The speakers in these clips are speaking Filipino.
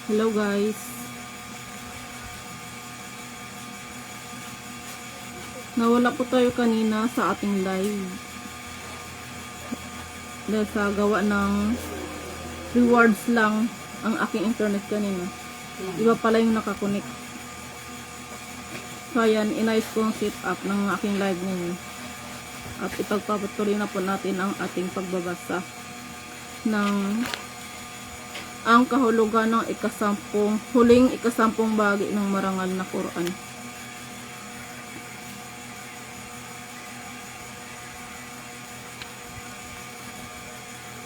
Hello guys. Nawala po tayo kanina sa ating live. Dahil sa gawa ng rewards lang ang aking internet kanina. Iba pala yung nakakonect. So ayan, inayos ko ang setup ng aking live ngayon. At ipagpapatuloy na po natin ang ating pagbabasa ng ang kahulugan ng huling ikasampung bahagi ng marangal na Quran.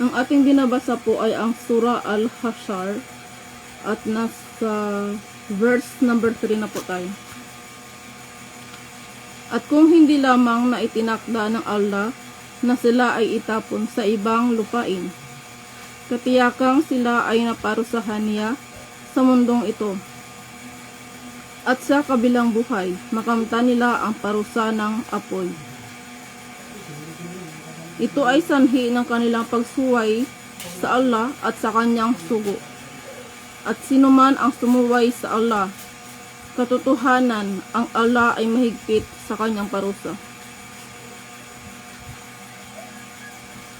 Ang ating binabasa po ay ang Surah Al-Hasyr at nasa verse number 3 na po tayo. At kung hindi lamang na itinakda ng Allah na sila ay itapon sa ibang lupain, katiyakang sila ay naparusahan niya sa mundong ito. At sa kabilang buhay, makamtan nila ang parusa ng apoy. Ito ay sanhi ng kanilang pagsuway sa Allah at sa kanyang sugo. At sinuman ang sumuway sa Allah, katotohanan ang Allah ay mahigpit sa kanyang parusa.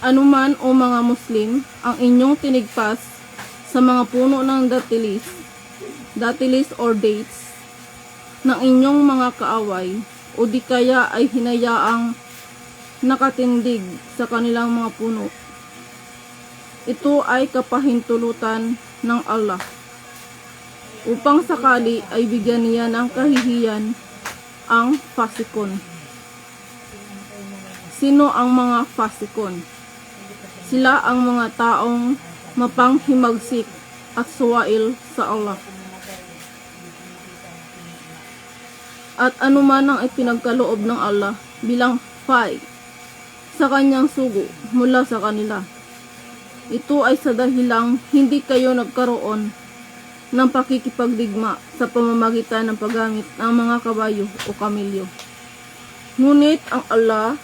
Anuman o mga Muslim ang inyong tinigpas sa mga puno ng datilis or dates ng inyong mga kaaway o di kaya ay hinayaang nakatindig sa kanilang mga puno, ito ay kapahintulutan ng Allah upang sakali ay bigyan niya ng kahihiyan ang fasikon. Sino ang mga fasikon? Sila ang mga taong mapanghimagsik at suwail sa Allah. At anuman ang ipinagkaloob ng Allah bilang fay sa kanyang sugo mula sa kanila, ito ay sa dahilang hindi kayo nagkaroon ng pakikipagdigma sa pamamagitan ng paggamit ng mga kabayo o kamilyo. Ngunit ang Allah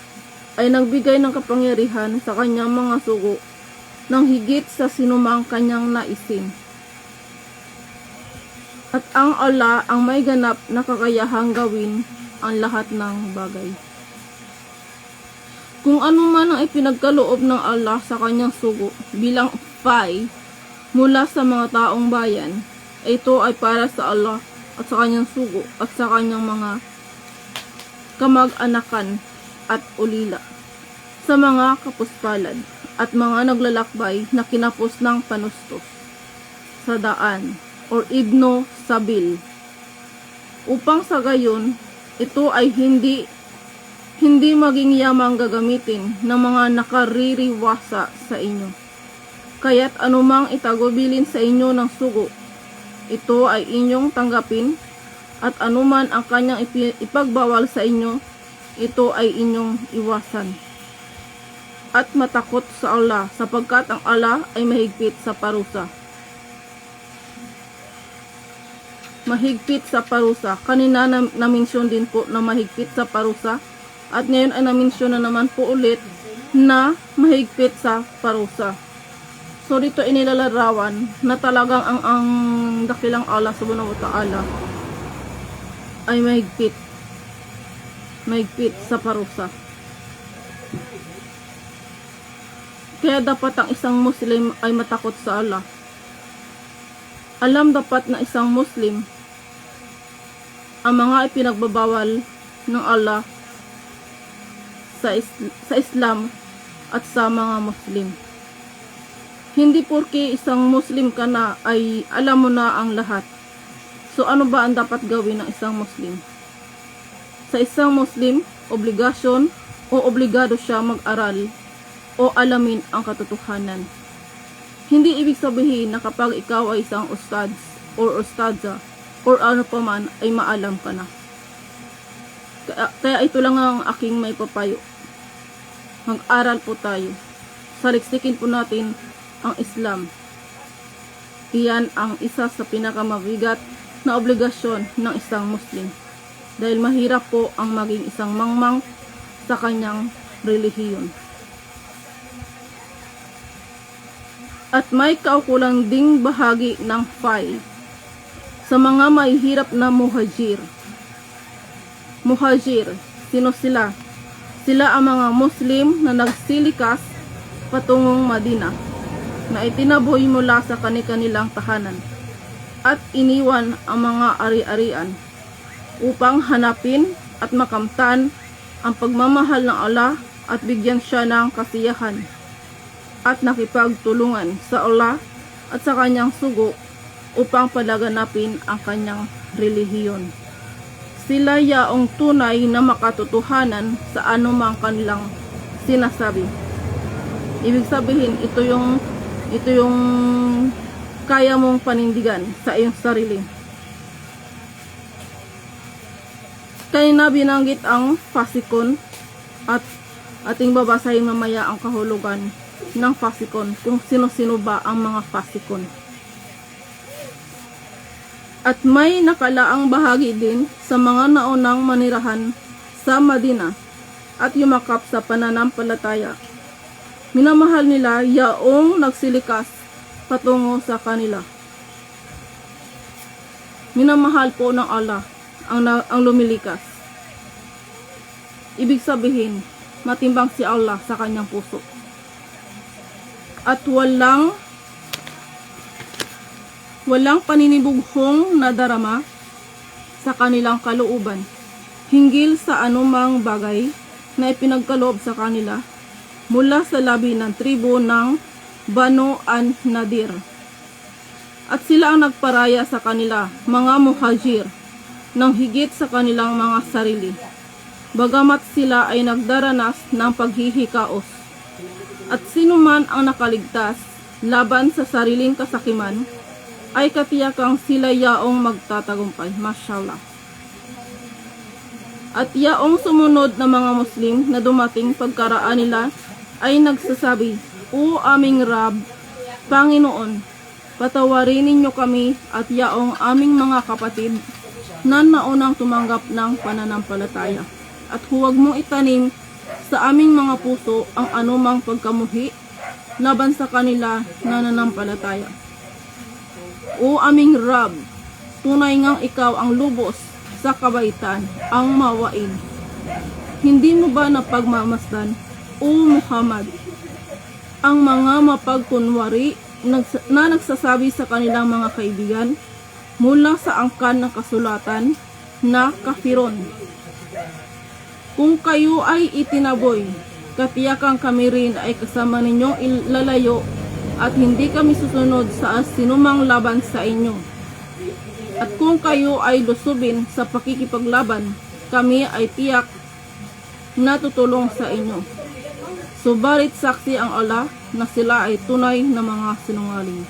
ay nagbigay ng kapangyarihan sa kanyang mga sugo ng higit sa sinumang kanyang naisin. At ang Allah ang may ganap na kakayahang gawin ang lahat ng bagay. Kung ano man ang ipinagkaloob ng Allah sa kanyang sugo bilang fay mula sa mga taong bayan, ito ay para sa Allah at sa kanyang sugo at sa kanyang mga kamag-anakan at ulila, sa mga kapuspalad at mga naglalakbay na kinapos ng panustos sa daan or ibno sabil, upang sa gayon ito ay hindi maging yamang gagamitin ng mga nakaririwasa sa inyo. Kaya't anumang itagubilin sa inyo ng sugo, ito ay inyong tanggapin, at anuman ang kanyang ipagbawal sa inyo, ito ay inyong iwasan. At matakot sa Allah, sapagkat ang Allah ay mahigpit sa parusa. Mahigpit sa parusa. Kanina na-mention din po na mahigpit sa parusa. At ngayon ay na-mention na naman po ulit na mahigpit sa parusa. So dito inilalarawan na talagang ang dakilang Allah subhanahu wa ta'ala ay mahigpit sa parusa. Kaya dapat ang isang Muslim ay matakot sa Allah. Alam dapat na isang Muslim ang mga ipinagbabawal ng Allah sa Islam at sa mga Muslim. Hindi porke isang Muslim ka na ay alam mo na ang lahat. So ano ba ang dapat gawin ng isang Muslim? Sa isang Muslim, obligasyon o obligado siya mag-aral o alamin ang katotohanan. Hindi ibig sabihin na kapag ikaw ay isang ustads or ustadza or ano pa man ay maalam ka na. Kaya ito lang ang aking may papayo. Mag-aral po tayo. Saliksikin po natin ang Islam. Iyan ang isa sa pinakamabigat na obligasyon ng isang Muslim. Dahil mahirap po ang maging isang mangmang sa kanyang relihiyon. At may kaukulang ding bahagi ng fay sa mga mahihirap na muhajir. Muhajir, sino sila? Sila ang mga Muslim na nagsilikas patungong Madina, na itinaboy mula sa kanilang tahanan at iniwan ang mga ari-arian upang hanapin at makamtan ang pagmamahal ng Allah at bigyan siya ng kasiyahan, at nakipagtulungan sa Allah at sa kanyang sugo upang palaganapin ang kanyang relihiyon. Sila yaong tunay na makatotohanan sa anumang kanilang sinasabi. Ibig sabihin, ito yung kaya mong panindigan sa iyong sarili. Kanina binanggit ang fasikon, at ating babasahin mamaya ang kahulugan ng fasikon, kung sino-sino ba ang mga fasikon. At may nakalaang bahagi din sa mga naunang manirahan sa Madina at yumakap sa pananampalataya. Minamahal nila yaong nagsilikas patungo sa kanila. Minamahal po ng Allah ang lumilikas. Ibig sabihin, matimbang si Allah sa kanyang puso. At walang paninibughong nadarama sa kanilang kalooban hinggil sa anumang bagay na ipinagkaloob sa kanila mula sa labi ng tribo ng Banu an-Nadir. At sila ang nagparaya sa kanila, mga muhajir, ng higit sa kanilang mga sarili, bagamat sila ay nagdaranas ng paghihikaos. At sino man ang nakaligtas laban sa sariling kasakiman, ay katiyakang sila yaong magtatagumpay. Mashallah. At yaong sumunod na mga Muslim na dumating pagkaraan nila ay nagsasabi, O aming Rab, Panginoon, patawarin ninyo kami at yaong aming mga kapatid na naunang tumanggap ng pananampalataya. At huwag mong itanim sa aming mga puso ang anumang pagkamuhi laban sa kanila na nananampalataya. O aming Rab, tunay ngang ikaw ang lubos sa kabaitan, ang mawain. Hindi mo ba napagmamasdan, O Muhammad, ang mga mapagkunwari na nagsasabi sa kanilang mga kaibigan mula sa angkan ng kasulatan na kafiron? Kung kayo ay itinaboy, katiyakang kami rin ay kasama ninyong ilalayo at hindi kami susunod sa sinumang laban sa inyo. At kung kayo ay lusubin sa pakikipaglaban, kami ay tiyak na tutulong sa inyo. Subalit saksi ang Allah na sila ay tunay na mga sinungaling.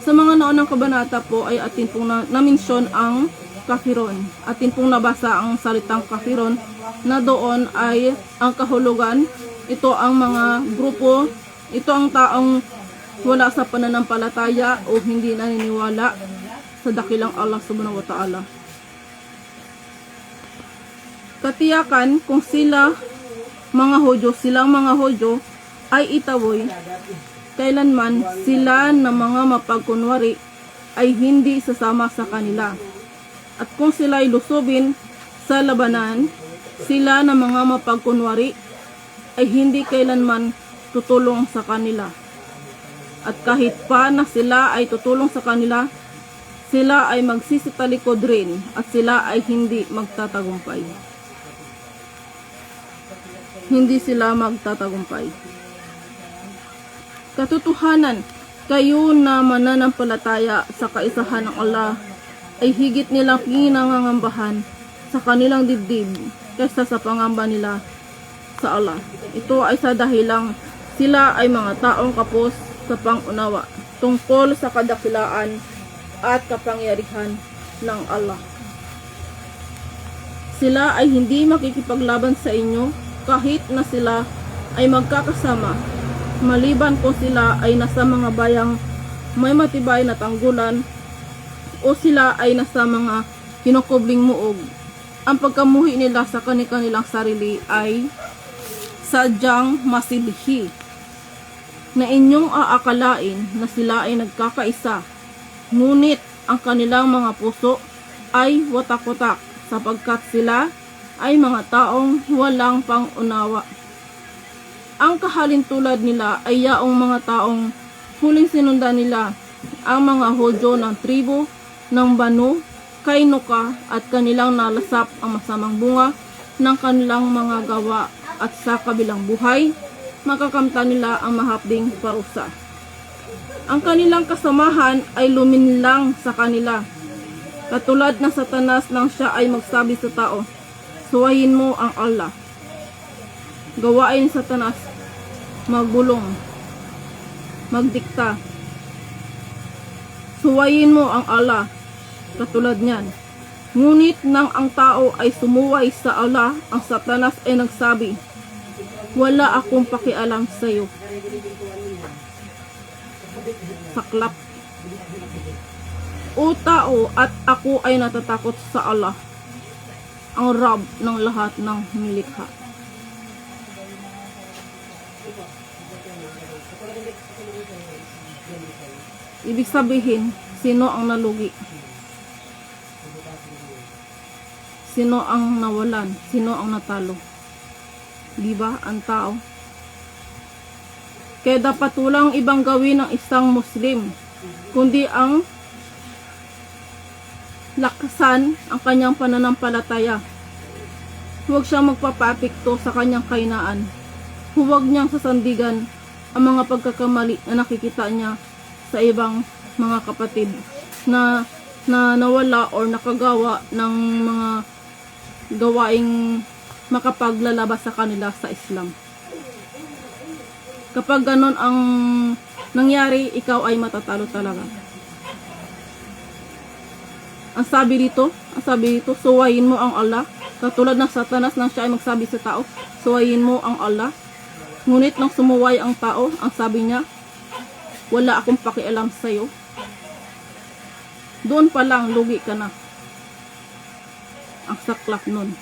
Sa mga naunang kabanata po ay atin pong na-mention ang kafiron. Atin pong nabasa ang salitang kafiron na doon ay ang kahulugan. Ito ang mga grupo, ito ang taong wala sa pananampalataya o hindi naniniwala sa dakilang Allah subhanahu wa ta'ala. Katiyakan kung silang mga Hudyo ay itaboy, kailanman sila na mga mapagkunwari ay hindi sasama sa kanila. At kung sila ay lusubin sa labanan, sila na mga mapagkunwari ay hindi kailanman tutulong sa kanila. At kahit pa na sila ay tutulong sa kanila, sila ay magsisitalikod rin at sila ay hindi magtatagumpay. Hindi sila magtatagumpay. Katotohanan, kayo na mananampalataya sa kaisahan ng Allah ay higit nilang pinangangambahan sa kanilang dibdib kaysa sa pangamba nila sa Allah. Ito ay sa dahilang sila ay mga taong kapos sa pangunawa tungkol sa kadakilaan at kapangyarihan ng Allah. Sila ay hindi makikipaglaban sa inyo kahit na sila ay magkakasama, maliban kung sila ay nasa mga bayang may matibay na tanggulan o sila ay nasa mga kinukubling muog. Ang pagkamuhi nila sa kanilang sarili ay sadyang masilhi na inyong aakalain na sila ay nagkakaisa, ngunit ang kanilang mga puso ay watak-watak, sapagkat sila ay mga taong walang pang-unawa. Ang kahalintulad nila ay yaong mga taong huling sinundan nila ang mga Hudyo ng tribo ng Banu Kainuka at kanilang nalasap ang masamang bunga ng kanilang mga gawa, at sa kabilang buhay makakamta nila ang mahapding parusa. Ang kanilang kasamahan ay luminlang sa kanila, katulad ng Satanas nang siya ay magsabi sa tao, "Suwayin mo ang Allah." Gawain ni Satanas, magbulong, magdikta. Suwayin mo ang Allah, katulad niyan. Ngunit nang ang tao ay sumuway sa Allah, ang Satanas ay nagsabi, "Wala akong pakialam sa iyo." Saklap. O tao, at ako ay natatakot sa Allah, ang Rab ng lahat ng nilikha. Ibig sabihin, sino ang nalugi? Sino ang nawalan? Sino ang natalo? Diba? Ang tao. Kaya dapat walang ibang gawin ng isang Muslim, kundi ang lakasan ang kanyang pananampalataya. Huwag siyang magpapapikto sa kanyang kainaan. Huwag niyang sasandigan ang mga pagkakamali na nakikita niya sa ibang mga kapatid na nawala or nakagawa ng mga gawaing makapaglalabas sa kanila sa Islam. Kapag ganon ang nangyari, ikaw ay matatalo talaga. Ang sabi dito, suwayin mo ang Allah. Katulad ng Satanas nang siya ay magsabi sa tao, suwayin mo ang Allah. Ngunit nang sumuway ang tao, ang sabi niya, wala akong pakialam sa iyo. Doon pa lang, lugi ka na. Ang saklap nun.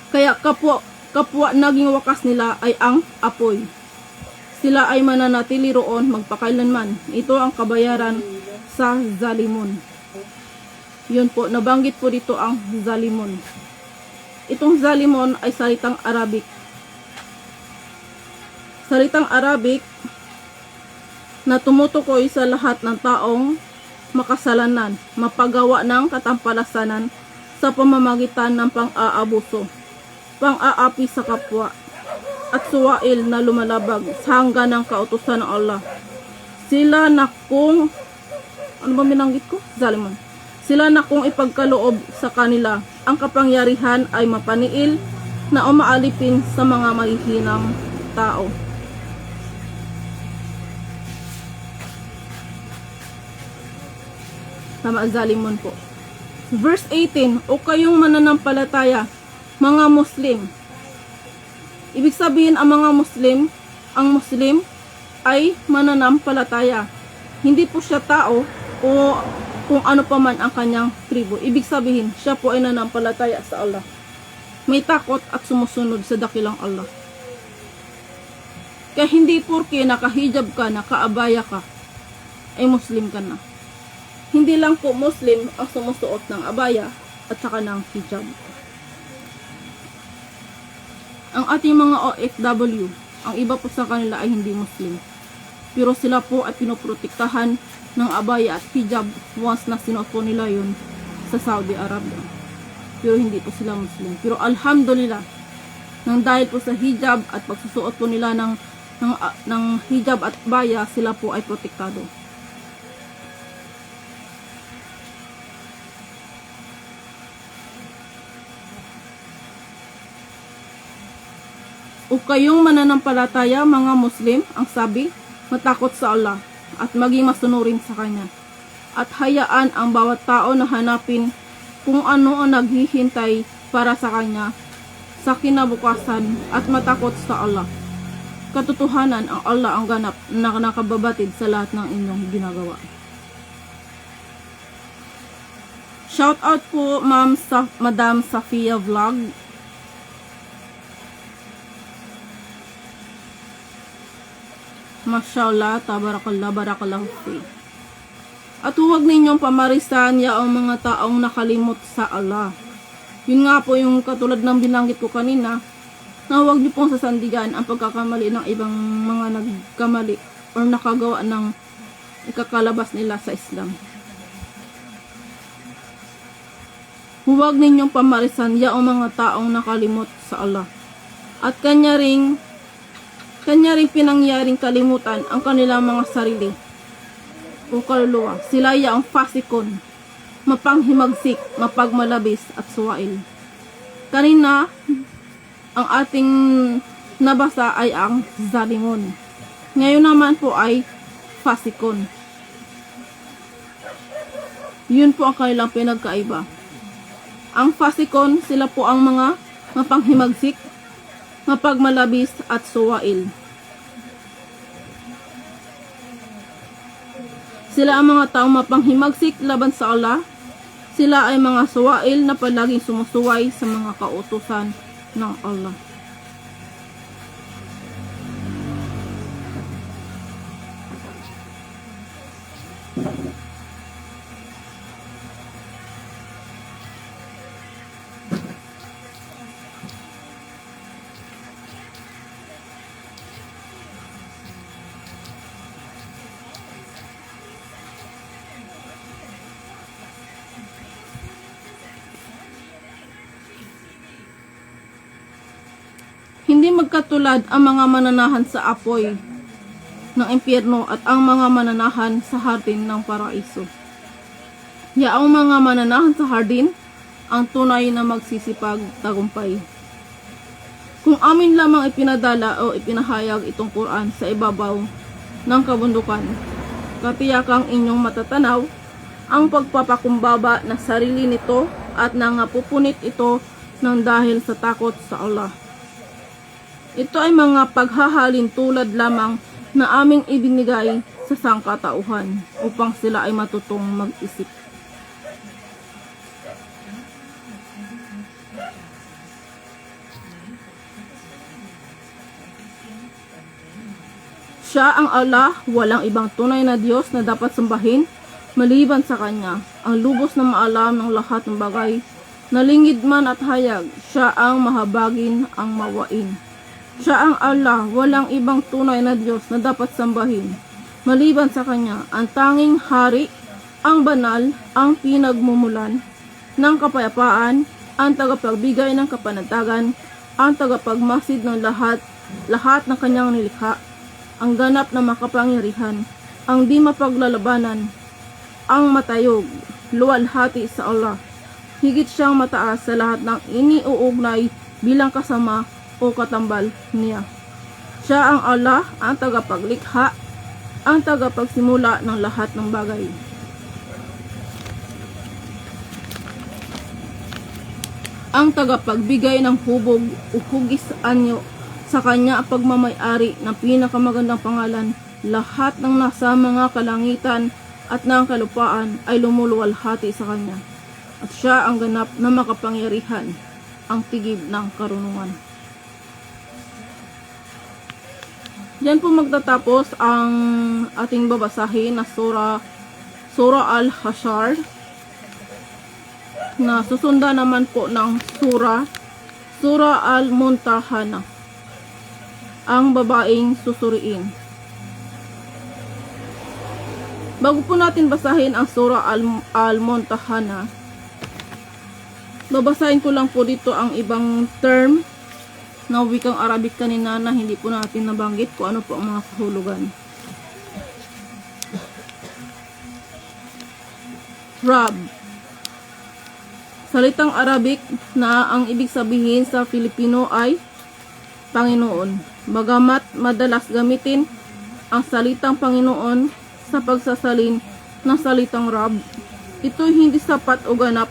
Kaya kapwa naging wakas nila ay ang apoy. Sila ay mananatili roon magpakailanman. Ito ang kabayaran sa zalimun. Yun po, nabanggit po dito ang zalimun. Itong zalimun ay salitang Arabic. Salitang Arabic na tumutukoy sa lahat ng taong makasalanan, mapagawa ng katampalasanan sa pamamagitan ng pang-aabuso, pang-aapi sa kapwa, at suwail na lumalabag sa hanggan ng kautusan ng Allah. Sila na kung, ano ba binanggit ko? Zalimun. Sila na kung ipagkaloob sa kanila ang kapangyarihan ay mapaniil na umaalipin sa mga mahihinang tao. Tama, zalimun po. Verse 18, o kayong mananampalataya, mga Muslim. Ibig sabihin ang Muslim ay mananampalataya. Hindi po siya tao o kung ano pa man ang kanyang tribo. Ibig sabihin, siya po ay nananampalataya sa Allah. May takot at sumusunod sa dakilang Allah. Kaya hindi porke nakahijab ka, nakaabaya ka, ay Muslim ka na. Hindi lang po Muslim ang sumusuot ng abaya at saka ng hijab. Ang ating mga OFW, ang iba po sa kanila ay hindi Muslim. Pero sila po ay pinoprotektahan ng abaya at hijab once na sinuot po nila yun sa Saudi Arabia. Pero hindi po sila Muslim. Pero alhamdulillah, nang dahil po sa hijab at pagsusuot po nila ng hijab at abaya, sila po ay protektado. O kayong mananampalataya, mga Muslim, ang sabi, matakot sa Allah at maging masunurin sa Kanya. At hayaan ang bawat tao na hanapin kung ano ang naghihintay para sa Kanya sa kinabukasan at matakot sa Allah. Katotohanan, ang Allah ang ganap na nakababatid sa lahat ng inyong ginagawa. Shout out po Madam Safia Vlog. Mashallah, tabarakallah, barakallahu fi. At huwag ninyong pamarisan yaong mga taong nakalimot sa Allah. Yun nga po yung katulad ng binanggit ko kanina, na huwag niyo pong sasandigan ang pagkakamali ng ibang mga nagkamali or nakagawa ng ikakalabas nila sa Islam. Huwag ninyong pamarisan yaong mga taong nakalimot sa Allah. At kanya ring pinangyaring kalimutan ang kanilang mga sarili o kaluluwa. Sila yaong fasikon, mapanghimagsik, mapagmalabis at suwail. Kanina, ang ating nabasa ay ang zalimun. Ngayon naman po ay fasikon. Yun po ang kanilang pinagkaiba. Ang fasikon, sila po ang mga mapanghimagsik, mapagmalabis at suwail. Sila ang mga taong mapanghimagsik laban sa Allah. Sila ay mga suwail na palaging sumusuway sa mga kautusan ng Allah. Hindi magkatulad ang mga mananahan sa apoy ng impyerno at ang mga mananahan sa hardin ng paraiso. Yaong mga mananahan sa hardin ang tunay na magsisipag tagumpay. Kung amin lamang ipinadala o ipinahayag itong Quran sa ibabaw ng kabundukan, katiyakang inyong matatanaw ang pagpapakumbaba na sarili nito at nangapupunit ito ng dahil sa takot sa Allah. Ito ay mga paghahalin tulad lamang na aming ibinigay sa sangkatauhan upang sila ay matutong mag-isip. Siya ang Allah, walang ibang tunay na Diyos na dapat sambahin maliban sa Kanya, ang lubos na maalam ng lahat ng bagay, nalingid man at hayag, siya ang mahabagin, ang mawain. Siya ang Allah, walang ibang tunay na Diyos na dapat sambahin maliban sa Kanya, ang tanging hari, ang banal, ang pinagmumulan ng kapayapaan, ang tagapagbigay ng kapanatagan, ang tagapagmasid ng lahat ng Kanyang nilikha, ang ganap na makapangyarihan, ang di mapaglalabanan, ang matayog, luwalhati sa Allah. Higit siyang mataas sa lahat ng iniuugnay bilang kasama o katambal niya. Siya ang Allah, ang tagapaglikha, ang tagapagsimula ng lahat ng bagay. Ang tagapagbigay ng hubog o hugis anyo, sa Kanya ang pagmamay-ari ng pinakamagandang pangalan. Lahat ng nasa mga kalangitan at ng kalupaan ay lumuluwalhati sa Kanya. At siya ang ganap na makapangyarihan, ang tigib ng karunungan. Diyan po magtatapos ang ating babasahin na Surah Al-Hashar, na susundan naman po ng Surah Al-Muntahana, ang babaeng susuriin. Bago po natin basahin ang Surah Al-Muntahana, babasahin ko lang po dito ang ibang term na wikang Arabic kanina na hindi po natin nabanggit kung ano po ang mga kahulugan. Rab, salitang Arabic na ang ibig sabihin sa Filipino ay Panginoon. Bagamat madalas gamitin ang salitang Panginoon sa pagsasalin ng salitang Rab, ito hindi sapat o ganap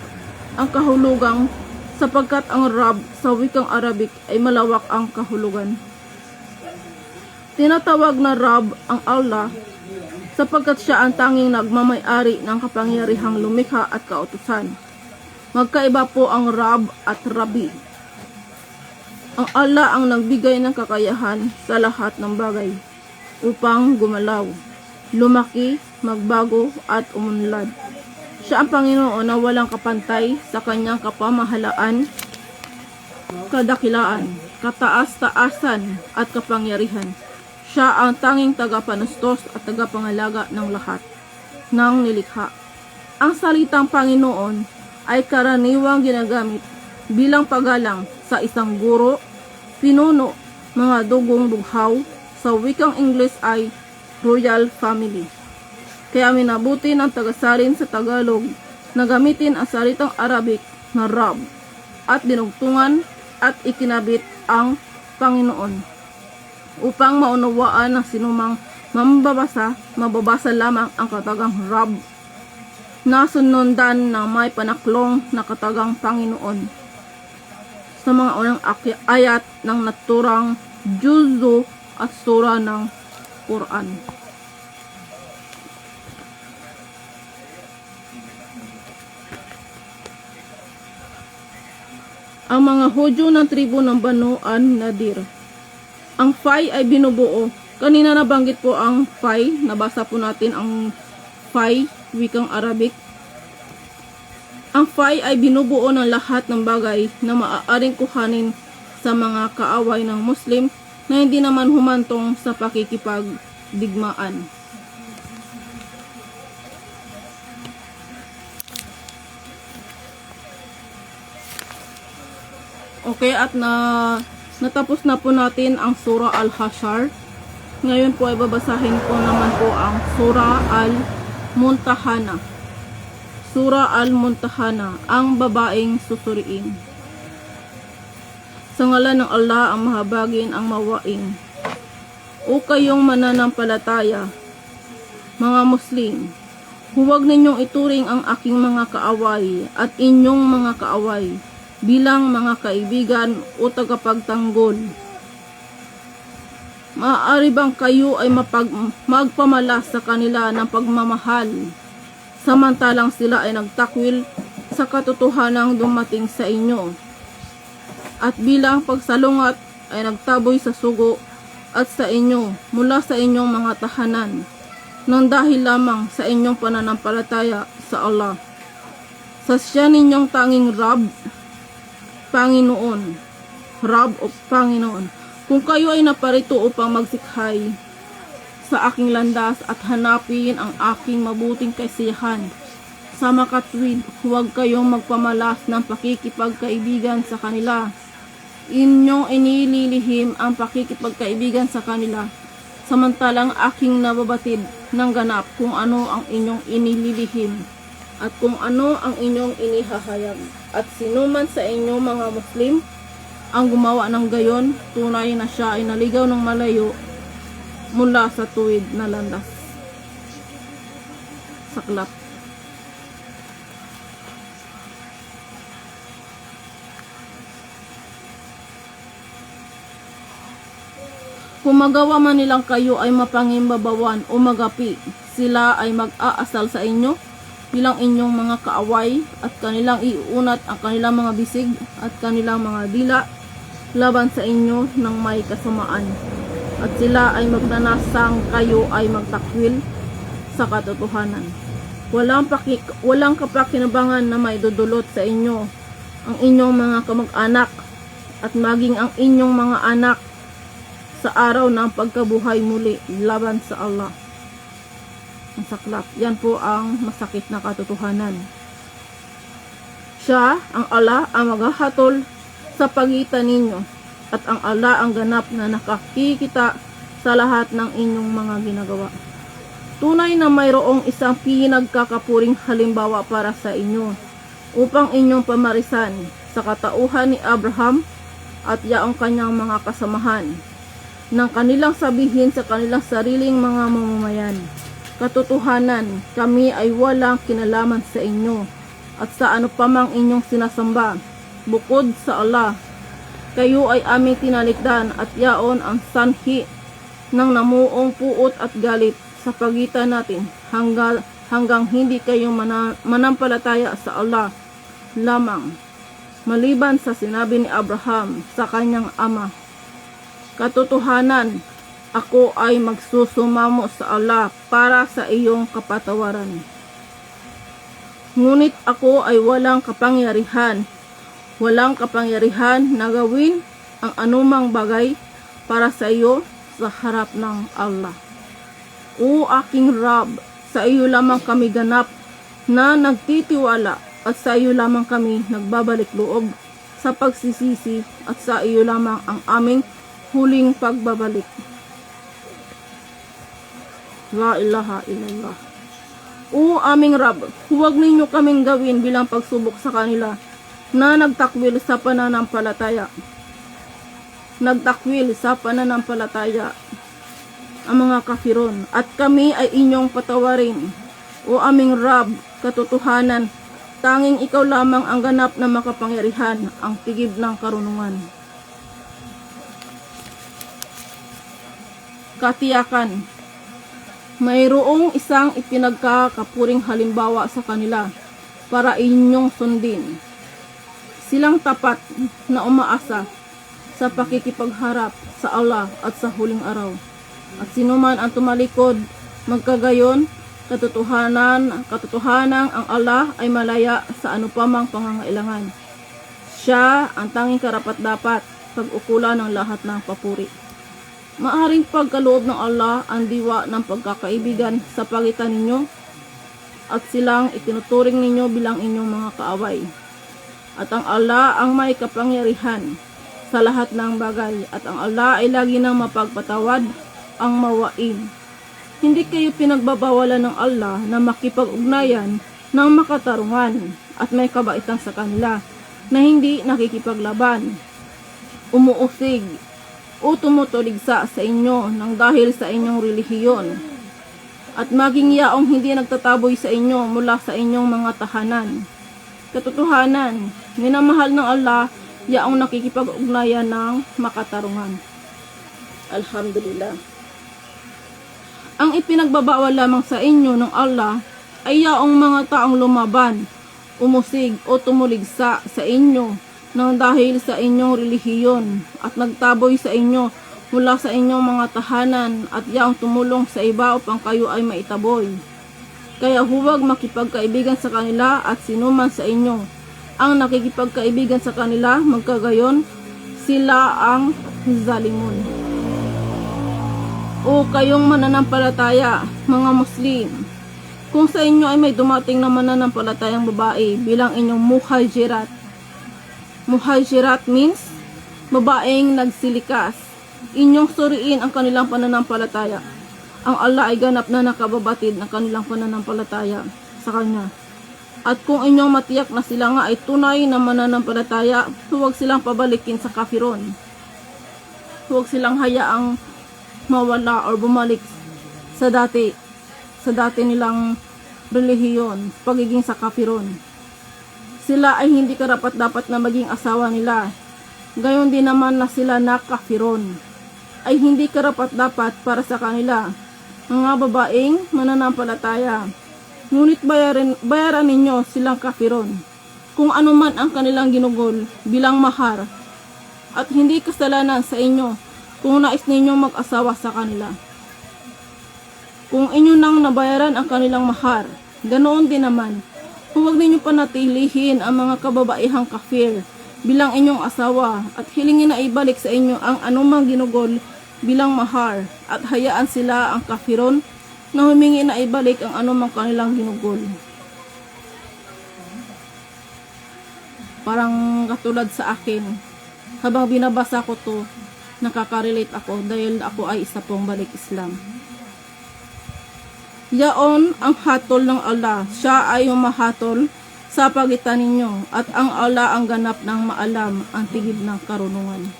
ang kahulugang, sapagkat ang Rab sa wikang Arabic ay malawak ang kahulugan. Tinatawag na Rab ang Allah sapagkat siya ang tanging nagmamay-ari ng kapangyarihang lumikha at kautusan. Magkaiba po ang Rab at Rabbi. Ang Allah ang nagbigay ng kakayahan sa lahat ng bagay upang gumalaw, lumaki magbago at umunlad. Siya ang Panginoon na walang kapantay sa kanyang kapamahalaan, kadakilaan, kataas-taasan at kapangyarihan. Siya ang tanging tagapanustos at tagapangalaga ng lahat ng nilikha. Ang salitang Panginoon ay karaniwang ginagamit bilang paggalang sa isang guro, pinuno, mga dugong bughaw. Sa wikang Ingles ay royal family. Kaya minabuti ng tagasalin sa Tagalog na gamitin ang salitang Arabic na Rab at dinugtungan at ikinabit ang Panginoon upang maunawaan ng sinumang mababasa lamang ang katagang Rab na sunundan ng may panaklong na katagang Panginoon sa mga unang ayat ng naturang Juzu at sura ng Quran. Ang mga Hudyo ng tribo ng Banu an-Nadir. Ang Phi ay binubuo. Kanina nabanggit po ang Phi. Nabasa po natin ang Phi, wikang Arabic. Ang Phi ay binubuo ng lahat ng bagay na maaaring kuhanin sa mga kaaway ng Muslim na hindi naman humantong sa pakikipagdigmaan. Okay, at natapos na po natin ang Surah Al-Hashar. Ngayon po ay babasahin ko naman po ang Surah Al-Muntahana. Surah Al-Muntahana, ang babaeng susuriin. Sa ngalan ng Allah ang mahabagin, ang mawain. O kayong mananampalataya, mga Muslim, huwag ninyong ituring ang aking mga kaaway at inyong mga kaaway bilang mga kaibigan o tagapagtanggol. Maaari bang kayo ay magpamalas sa kanila ng pagmamahal, samantalang sila ay nagtakwil sa katotohanang dumating sa inyo? At bilang pagsalungat ay nagtaboy sa sugo at sa inyo mula sa inyong mga tahanan nang dahil lamang sa inyong pananampalataya sa Allah. Sa siya ninyong tanging Rab, Panginoon, Rab o Panginoon. Kung kayo ay naparito upang magsikhay sa aking landas at hanapin ang aking mabuting kasiyahan sa makatwid, huwag kayong magpamalas ng pakikipagkaibigan sa kanila. Inyong inililihim ang pakikipagkaibigan sa kanila, samantalang aking nababatid ng ganap kung ano ang inyong inililihim at kung ano ang inyong inihahayag. At sinuman sa inyong mga Muslim ang gumawa ng gayon, tunay na siya ay naligaw ng malayo mula sa tuwid na landas. Saklap. Kung magawa man nilang kayo ay mapangimbabawan o magapi, sila ay mag-aasal sa inyo bilang inyong mga kaaway at kanilang iunat ang kanilang mga bisig at kanilang mga dila laban sa inyo ng may kasamaan. At sila ay magnanasang kayo ay magtakwil sa katotohanan. Walang kapakinabangan na may dudulot sa inyo ang inyong mga kamag-anak at maging ang inyong mga anak sa araw ng pagkabuhay muli laban sa Allah. Ang saklap. Yan po ang masakit na katotohanan. Siya, ang Allah, ang maghahatol sa pagitan ninyo at ang Allah ang ganap na nakakikita sa lahat ng inyong mga ginagawa. Tunay na mayroong isang pinagkakapuring halimbawa para sa inyo upang inyong pamarisan sa katauhan ni Abraham at yaong kanyang mga kasamahan ng kanilang sabihin sa kanilang sariling mga mamamayan. Katotohanan, kami ay walang kinalaman sa inyo at sa ano pamang inyong sinasamba bukod sa Allah. Kayo ay aming tinalikdan at yaon ang sanhi ng namuong puot at galit sa pagitan natin hanggang hindi kayo manampalataya sa Allah lamang, maliban sa sinabi ni Abraham sa kanyang ama. Katotohanan, ako ay magsusumamo sa Allah para sa iyong kapatawaran. Ngunit ako ay walang kapangyarihan na gawin ang anumang bagay para sa iyo sa harap ng Allah. O aking Rab, sa iyo lamang kami ganap na nagtitiwala at sa iyo lamang kami nagbabalik loob sa pagsisisi at sa iyo lamang ang aming huling pagbabalik. La ilaha illallah. O aming Rab, huwag ninyo kaming gawin bilang pagsubok sa kanila na nagtakwil sa pananampalataya. Ang mga kafiron, at kami ay inyong patawarin. O aming Rab, katotohanan, tanging ikaw lamang ang ganap na makapangyarihan, ang tigib ng karunungan. Katiyakan, mayroong isang ipinagkakapuring halimbawa sa kanila para inyong sundin. Silang tapat na umaasa sa pakikipagharap sa Allah at sa huling araw. At sinuman ang tumalikod, magkagayon, katotohanan ang Allah ay malaya sa anupamang pangangailangan. Siya ang tanging karapat-dapat pag-ukulan ng lahat ng papuri. Maaring pagkaloob ng Allah ang diwa ng pagkakaibigan sa pagitan ninyo at silang itinuturing ninyo bilang inyong mga kaaway. At ang Allah ang may kapangyarihan sa lahat ng bagay at ang Allah ay lagi nang mapagpatawad ang mawain. Hindi kayo pinagbabawalan ng Allah na makipag-ugnayan ng makatarungan at may kabaitan sa kanila na hindi nakikipaglaban, umuusig, o tumutuligsa sa inyo ng dahil sa inyong relihiyon, at maging yaong hindi nagtataboy sa inyo mula sa inyong mga tahanan. Katotohanan, minamahal ng Allah yaong nakikipag-ugnayan ng makatarungan. Alhamdulillah. Ang ipinagbabawal lamang sa inyo ng Allah ay yaong mga taong lumaban, umusig o tumuligsa sa inyo nang dahil sa inyong relihiyon at nagtaboy sa inyo mula sa inyong mga tahanan at yaong tumulong sa iba upang kayo ay maitaboy. Kaya huwag makipagkaibigan sa kanila at sinuman sa inyo ang nakikipagkaibigan sa kanila, magkagayon sila ang zalimun. O kayong mananampalataya, mga Muslim, kung sa inyo ay may dumating na mananampalatayang babae bilang inyong muhajirat. Muhajirat means babaeng nagsilikas. Inyong suriin ang kanilang pananampalataya. Ang Allah ay ganap na nakababatid ng kanilang pananampalataya sa Kanya. At kung inyong matiyak na sila nga ay tunay na mananampalataya, huwag silang pabalikin sa kafiron. Huwag silang hayaang mawala or bumalik sa dati nilang relihiyon, pagiging sa kafiron. Sila ay hindi karapat-dapat na maging asawa nila. Gayon din naman na sila na kafiron ay hindi karapat-dapat para sa kanila, mga babaeng mananampalataya. Ngunit bayaran ninyo silang kafiron kung anuman ang kanilang ginugol bilang mahar, at hindi kasalanan sa inyo kung nais ninyong mag-asawa sa kanila. Kung inyo nang nabayaran ang kanilang mahar, ganoon din naman, huwag ninyong panatilihin ang mga kababaihang kafir bilang inyong asawa at hilingin na ibalik sa inyo ang anumang ginugol bilang mahar at hayaan sila ang kafiron na humingi na ibalik ang anumang kanilang ginugol. Parang katulad sa akin, habang binabasa ko to, nakaka-relate ako dahil ako ay isa pong balik Islam. Yaon ang hatol ng Allah, siya ay humahatol sa pagitan ninyo at ang Allah ang ganap ng maalam, ang tigib ng karunungan.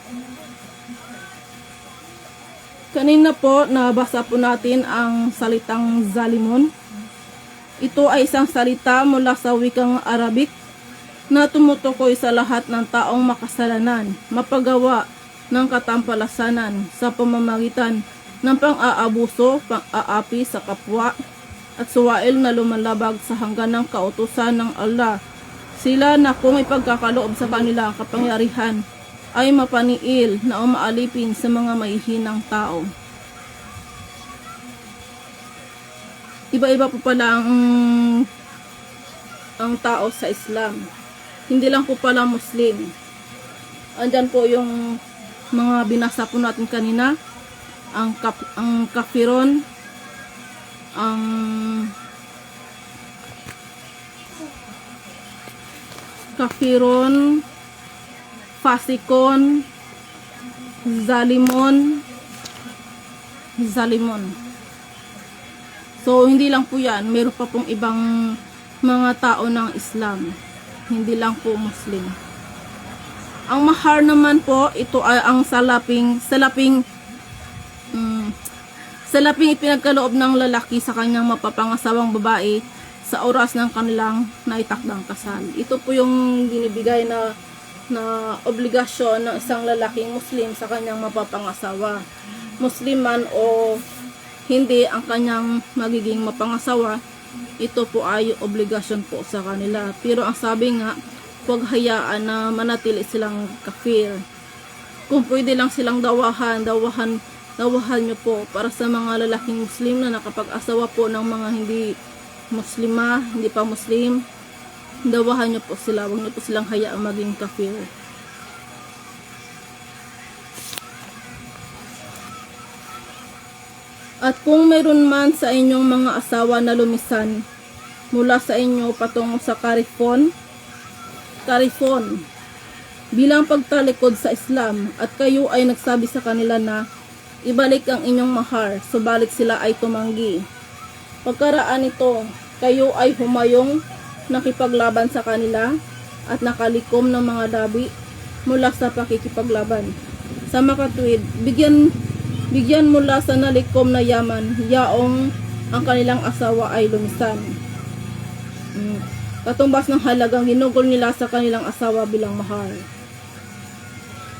Kanina po nabasa po natin ang salitang zalimun. Ito ay isang salita mula sa wikang Arabic na tumutukoy sa lahat ng taong makasalanan, mapagawa ng katampalasanan sa pamamagitan ng pang-aabuso, pang-aapi sa kapwa, at suwail na lumalabag sa hangganang kautusan ng Allah. Sila na kung ipagkakaloob sa kanila ang kapangyarihan ay mapaniil na umaalipin sa mga maihinang tao. iba-iba po pala ang tao sa Islam. Hindi lang po pala Muslim. Andyan po yung mga binasa po natin kanina, ang kafiron, ang kafiron, fasikon, zalimon. So, hindi lang po yan. Meron pa pong ibang mga tao ng Islam. Hindi lang po Muslim. Ang mahar naman po, ito ay ang salaping ipinagkaloob ng lalaki sa kanyang mapapangasawang babae sa oras ng kanilang naitakdang kasal. Ito po yung binibigay na obligasyon ng isang lalaking Muslim sa kanyang mapapangasawa. Muslim man o hindi ang kanyang magiging mapangasawa, ito po ay obligasyon po sa kanila. Pero ang sabi nga, huwag hayaan na manatili silang kafir. Kung pwede lang silang dawahan nyo po para sa mga lalaking Muslim na nakapag-asawa po ng mga hindi Muslima, hindi pa Muslim, dawahan nyo po sila, huwag nyo po silang hayaang maging kafir. At kung mayroon man sa inyong mga asawa na lumisan mula sa inyo patungo sa karifon bilang pagtalikod sa Islam, at kayo ay nagsabi sa kanila na ibalik ang inyong mahar, subalit sila ay tumanggi. Pagkaraan nito, kayo ay humayong nakipaglaban sa kanila at nakalikom ng mga dabi mula sa pakikipaglaban. Sa makatuwid, bigyan mula sa nalikom na yaman, yaong ang kanilang asawa ay lumisan. Katumbas ng halagang ginugol nila sa kanilang asawa bilang mahar.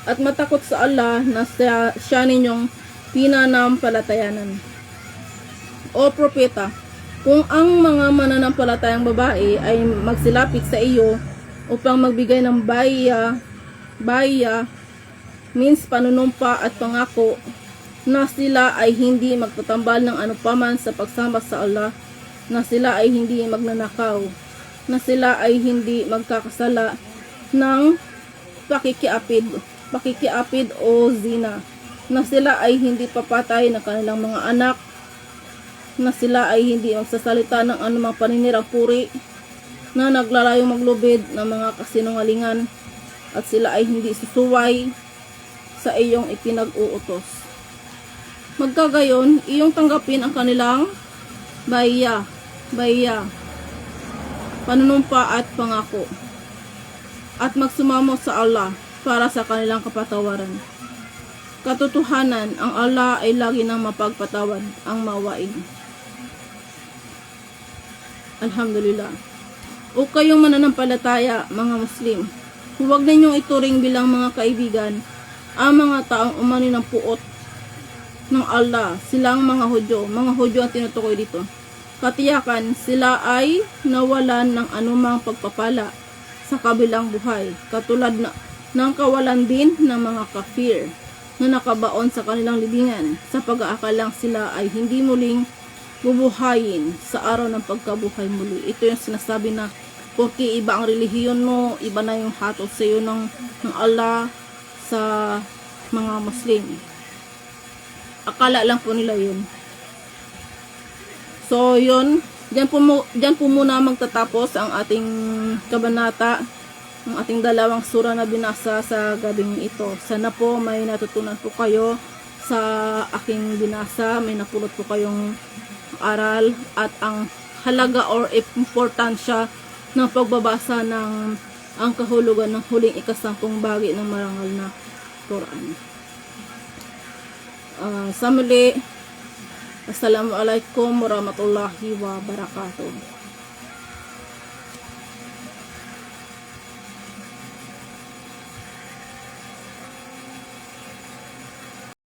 At matakot sa Allah na siya ninyong pinanampalatayanan. O propeta, kung ang mga mananampalatayang babae ay magsilapit sa iyo upang magbigay ng baya means panunumpa at pangako na sila ay hindi magtatambal ng anupaman sa pagsamba sa Allah, na sila ay hindi magnanakaw, na sila ay hindi magkakasala ng pakikiapid o zina, na sila ay hindi papatay ng kanilang mga anak, na sila ay hindi magsasalita ng anumang paninirang puri, na naglalayong maglubid ng mga kasinungalingan, at sila ay hindi susuway sa iyong ipinag-uutos. Magkagayon, iyong tanggapin ang kanilang baya, panunumpa at pangako, at magsumamo sa Allah para sa kanilang kapatawaran. Katotohanan, ang Allah ay lagi nang mapagpatawad, ang mawain. Alhamdulillah. O kayong mananampalataya, mga Muslim, huwag ninyong ituring bilang mga kaibigan ang mga taong umani ng puot ng Allah, silang mga Hudyo. Mga Hudyo ang tinutukoy dito. Katiyakan, sila ay nawalan ng anumang pagpapala sa kabilang buhay, katulad ng kawalan din ng mga kafir na nakabaon sa kanilang libingan sa pag-aakalang sila ay hindi muling bubuhayin sa araw ng pagkabuhay muli. Ito yung sinasabi na porque iba ang relihiyon mo, iba na yung hatol sa iyo ng Allah sa mga Muslim. Akala lang po nila yun. So, yun. Diyan po muna magtatapos ang ating kabanata, ang ating dalawang sura na binasa sa gabing ito. Sana po may natutunan po kayo sa aking binasa. May napulot po kayong aral at ang halaga or importansya ng pagbabasa ng ang kahulugan ng huling ikasampung bahagi ng marangal na Quran. Sa muli, Assalamualaikum warahmatullahi wabarakatuh.